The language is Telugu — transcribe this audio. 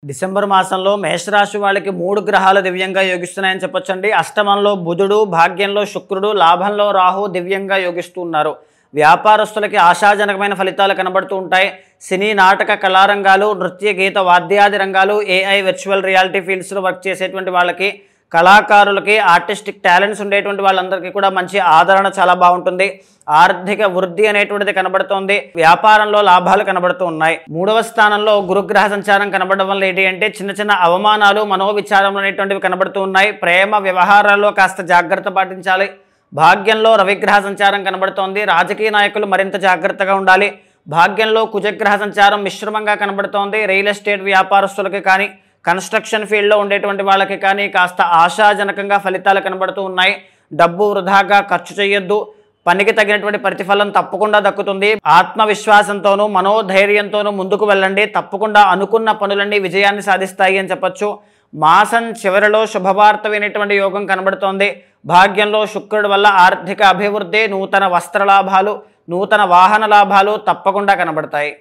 డిసెంబర్ మాసంలో మేషరాశి వాళ్ళకి 3 గ్రహాలు దివ్యంగా యోగిస్తున్నాయని చెప్పొచ్చండి. అష్టమంలో బుధుడు, భాగ్యంలో శుక్రుడు, లాభంలో రాహు దివ్యంగా యోగిస్తూ ఉన్నారు. వ్యాపారస్తులకి ఆశాజనకమైన ఫలితాలు కనబడుతూ ఉంటాయి. సినీ, నాటక, కళారంగాలు, నృత్య, గీత, వాద్యాది రంగాలు, ఏఐ, వర్చువల్ రియాలిటీ ఫీల్డ్స్లో వర్క్ చేసేటువంటి వాళ్ళకి, కళాకారులకి, ఆర్టిస్టిక్ టాలెంట్స్ ఉండేటువంటి వాళ్ళందరికీ కూడా మంచి ఆదరణ చాలా బాగుంటుంది. ఆర్థిక వృద్ధి అనేటువంటిది కనబడుతోంది. వ్యాపారంలో లాభాలు కనబడుతూ ఉన్నాయి. 3వ స్థానంలో గురుగ్రహ సంచారం కనబడడం వల్ల ఏంటి అంటే చిన్న చిన్న అవమానాలు, మనోవిచారములు అనేటువంటివి కనబడుతూ ఉన్నాయి. ప్రేమ వ్యవహారాల్లో కాస్త జాగ్రత్త పాటించాలి. భాగ్యంలో రవిగ్రహ సంచారం కనబడుతోంది. రాజకీయ నాయకులు మరింత జాగ్రత్తగా ఉండాలి. భాగ్యంలో కుజగ్రహ సంచారం మిశ్రమంగా కనబడుతోంది. రియల్ ఎస్టేట్ వ్యాపారస్తులకి కానీ, కన్స్ట్రక్షన్ ఫీల్డ్లో ఉండేటువంటి వాళ్ళకి కానీ కాస్త ఆశాజనకంగా ఫలితాలు కనబడుతూ ఉన్నాయి. డబ్బు వృధాగా ఖర్చు చేయొద్దు. పనికి తగినటువంటి ప్రతిఫలం తప్పకుండా దక్కుతుంది. ఆత్మవిశ్వాసంతోనూ మనోధైర్యంతోనూ ముందుకు వెళ్ళండి. తప్పకుండా అనుకున్న పనులన్నీ విజయాన్ని సాధిస్తాయి అని చెప్పొచ్చు. మాసం చివరిలో శుభవార్త వినేటువంటి యోగం కనబడుతోంది. భాగ్యంలో శుక్రుడి వల్ల ఆర్థిక అభివృద్ధి, నూతన వస్త్ర లాభాలు, నూతన వాహన లాభాలు తప్పకుండా కనబడతాయి.